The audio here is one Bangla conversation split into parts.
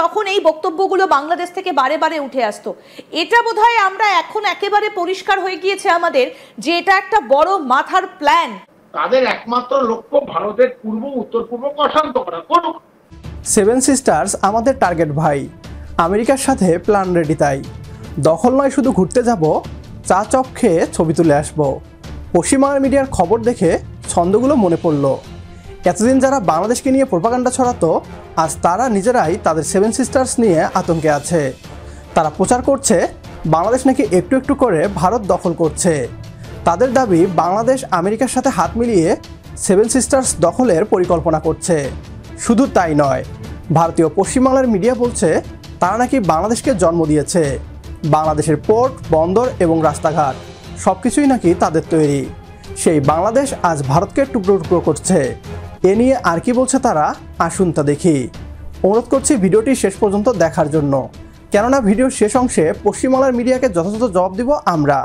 তখন এই বক্তব্যগুলো বাংলাদেশ থেকে বারে বারে উঠে আসতো। এটা বোধহয় আমরা এখন একেবারে পরিষ্কার হয়ে গিয়েছে আমাদের যে এটা একটা বড় মাথার প্ল্যান। তাদের একমাত্র লক্ষ্য ভারতের পূর্ব উত্তর পূর্বকে অশান্ত করা। করুক। সেভেন সিস্টার্স আমাদের টার্গেট ভাই, আমেরিকার সাথে প্ল্যান রেডি। তাই দখল নয়, শুধু ঘুরতে যাব, চা চপ খেয়ে ছবি তুলে আসবো। পশ্চিমবাংলার মিডিয়ার খবর দেখে ছন্দগুলো মনে পড়ল। এতদিন যারা বাংলাদেশকে নিয়ে প্রোপাগান্ডা ছড়াতো, আজ তারা নিজেরাই তাদের সেভেন সিস্টার্স নিয়ে আতঙ্কে আছে। তারা প্রচার করছে বাংলাদেশ নাকি একটু একটু করে ভারত দখল করছে। তাদের দাবি বাংলাদেশ আমেরিকার সাথে হাত মিলিয়ে সেভেন সিস্টার্স দখলের পরিকল্পনা করছে। শুধু তাই নয়, ভারতীয় পশ্চিমবাংলার মিডিয়া বলছে তারা নাকি বাংলাদেশকে জন্ম দিয়েছে। বাংলাদেশের পোর্ট, বন্দর এবং রাস্তাঘাট সব কিছুই নাকি তাদের তৈরি। সেই বাংলাদেশ আজ ভারতকে টুকরো টুকরো করছে। এ নিয়ে আর কি বলছে তারা, আসুন তা দেখি। অনুরোধ করছি ভিডিওটি শেষ পর্যন্ত দেখার জন্য, কেননা ভিডিওর শেষ অংশে পশ্চিমবাংলার মিডিয়াকে যথাযথ জবাব দিব আমরা।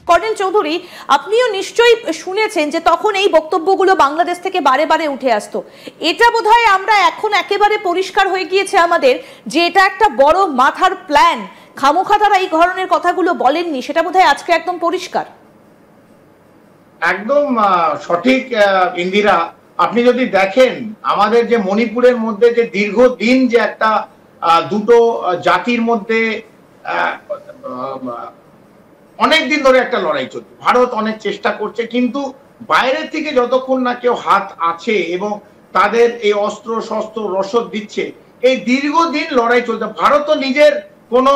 কর্নেল চৌধুরী, আপনিও নিশ্চয়ই শুনেছেন যে তখন এই বক্তব্যগুলো বাংলাদেশ থেকে বারে বারে উঠে আসতো। এটা বোধহয় আমরা এখন একেবারে পরিষ্কার হয়ে গিয়েছে আমাদের যে এটা একটা বড় মাথার প্ল্যান। খামোখা তারা এই ধরনের কথাগুলো বলেননি, সেটা বোধহয় আজকে একদম পরিষ্কার। একদম সঠিক ইন্দিরা। আপনি যদি দেখেন আমাদের যে মণিপুরের মধ্যে যে দীর্ঘদিন যে একটা দুটো জাতির মধ্যে অনেক দিন ধরে একটা লড়াই চলছে, ভারত অনেক চেষ্টা করছে, কিন্তু বাইরে থেকে যতক্ষণ না কেউ হাত আছে এবং তাদের এই অস্ত্র শস্ত্র রসদ দিচ্ছে, এই দীর্ঘদিন লড়াই চলছে। ভারত তো নিজের কোনো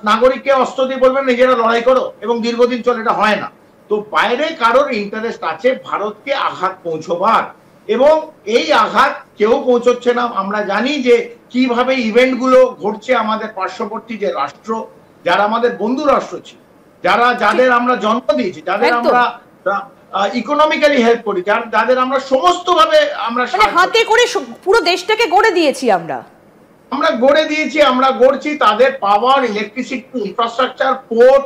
নাগরিককে অস্ত্র দিয়ে বলবেন নিজেরা লড়াই করো এবং দীর্ঘদিন চলে, এটা হয় না। তো বাইরে কারোর ইন্টারেস্ট আছে ভারতকে আঘাত পৌঁছবার, এবং এই আঘাত কেউ পৌঁছচ্ছে না। আমরা জানি যে কিভাবে ইভেন্টগুলো ঘটছে আমাদের পার্শ্ববর্তী যে রাষ্ট্র, যারা আমাদের বন্ধু রাষ্ট্র ছিল, যাদের আমরা জন্ম দিয়েছি, যাদের আমরা ইকোনমিক্যালি হেল্প করি, যাদের আমরা সমস্ত ভাবে আমরা হাতে করে পুরো দেশটাকে গড়ে দিয়েছি, আমরা গড়ছি। তাদের পাওয়ার, ইলেকট্রিসিটি, ইনফ্রাস্ট্রাকচার, পোর্ট,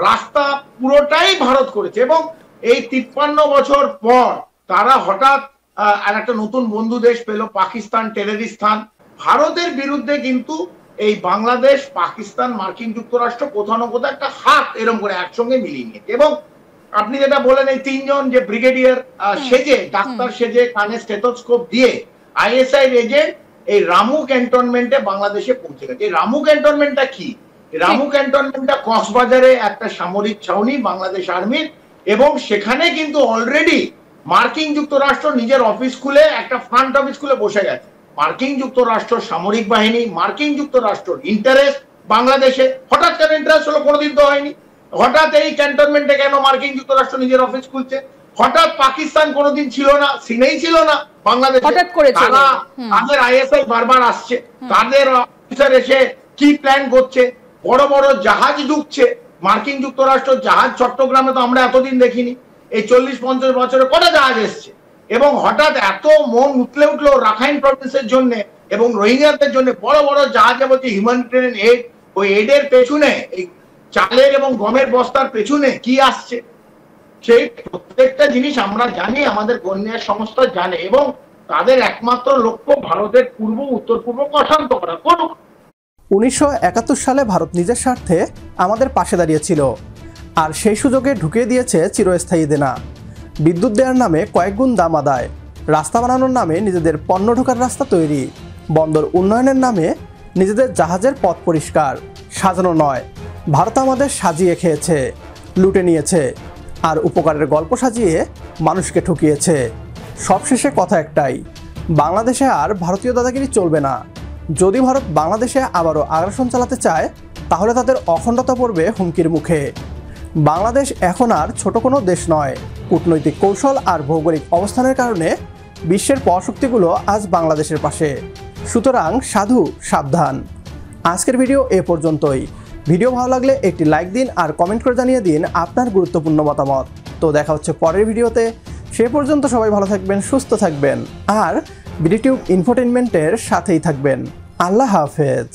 রাস্তা পুরোটাই ভারত করেছে। এবং এই 53 বছর পর তারা হঠাৎ আর একটা নতুন বন্ধু দেশ পেল, পাকিস্তান, টেররিস্তান। ভারতের বিরুদ্ধে কিন্তু এই বাংলাদেশ, পাকিস্তান, মার্কিন যুক্তরাষ্ট্র কোথাও না কোথাও একটা হাত এরকম করে একসঙ্গে মিলিয়ে নিয়েছে। এবং আপনি যেটা বলেন, এই তিনজন যে ব্রিগেডিয়ার সেজে, ডাক্তার সেজে, কানে স্টেথোস্কোপ দিয়ে আইএসআই এজেন্ট এই রামু ক্যান্টনমেন্টে বাংলাদেশে পৌঁছে গেছে। এই রামু ক্যান্টনমেন্টটা কি? রামু ক্যান্টনমেন্টটা কক্সবাজারে একটা সামরিক ছাউনি বাংলাদেশ আর্মির, এবং সেখানে কিন্তু অলরেডি মার্কিন যুক্তরাষ্ট্র নিজের অফিস খুলে, একটা ফ্রন্ট অফিস খুলে বসে গেছে। মার্কিন যুক্তরাষ্ট্র সামরিক বাহিনী, মার্কিন যুক্তরাষ্ট্র ইন্টারেস্ট বাংলাদেশে। হঠাৎ কেন ইন্টারেস্ট হলো? কোনোদিন তো হয়নি। হঠাৎ এই ক্যান্টনমেন্টে কেন মার্কিন যুক্তরাষ্ট্র নিজের অফিস খুলছে? হঠাৎ পাকিস্তান কোনোদিন ছিল না, সিনেই ছিল না বাংলাদেশে, তারা তাদের আইএসআই বারবার আসছে, তাদের অফিসার এসে কি প্ল্যান করছে, বড় বড় জাহাজ ঢুকছে মার্কিন যুক্তরাষ্ট্র জাহাজ। চট্টগ্রামে তো আমরা এতদিন দেখিনি, এই 40-50 বছরে কটা জাহাজ এসছে। এবং হঠাৎ এত মন উতলে উঠলো রাখাইন প্রভিন্সের জন্য এবং রোহিঙ্গাদের জন্য, বড় বড় জাহাজে বলছে হিউম্যানিটেরিয়ান এড। ওই এডের পেছনে, এই চালের এবং গমের বস্তার পেছনে কি আসছে, সেই প্রত্যেকটা জিনিস আমরা জানি, আমাদের গোয়েন্দা সংস্থা জানে, এবং তাদের একমাত্র লক্ষ্য ভারতের পূর্ব উত্তর পূর্বকে অশান্ত করা। করুক। 1971 সালে ভারত নিজের স্বার্থে আমাদের পাশে দাঁড়িয়েছিল, আর সেই সুযোগে ঢুকিয়ে দিয়েছে চিরস্থায়ী দেনা। বিদ্যুৎ দেওয়ার নামে কয়েক গুণ দাম আদায়, রাস্তা বানানোর নামে নিজেদের পণ্য ঢোকার রাস্তা তৈরি, বন্দর উন্নয়নের নামে নিজেদের জাহাজের পথ পরিষ্কার। সাজানো নয়, ভারত আমাদের সাজিয়ে খেয়েছে, লুটে নিয়েছে, আর উপকারের গল্প সাজিয়ে মানুষকে ঠকিয়েছে। সবশেষে কথা একটাই, বাংলাদেশে আর ভারতীয় দাদাগিরি চলবে না। যদি ভারত বাংলাদেশে আবারও আগ্রাসন চালাতে চায়, তাহলে তাদের অখণ্ডতা পড়বে হুমকির মুখে। বাংলাদেশ এখন আর ছোট কোনো দেশ নয়। কূটনৈতিক কৌশল আর ভৌগোলিক অবস্থানের কারণে বিশ্বের পরাশক্তিগুলো আজ বাংলাদেশের পাশে। সুতরাং সাধু সাবধান। আজকের ভিডিও এ পর্যন্তই। ভিডিও ভালো লাগলে একটি লাইক দিন আর কমেন্ট করে জানিয়ে দিন আপনার গুরুত্বপূর্ণ মতামত। তো দেখা হচ্ছে পরের ভিডিওতে। সে পর্যন্ত সবাই ভালো থাকবেন, সুস্থ থাকবেন, আর বিডিটিউব ইনফোটেইনমেন্টের সাথেই থাকবেন। আল্লাহ হাফেজ।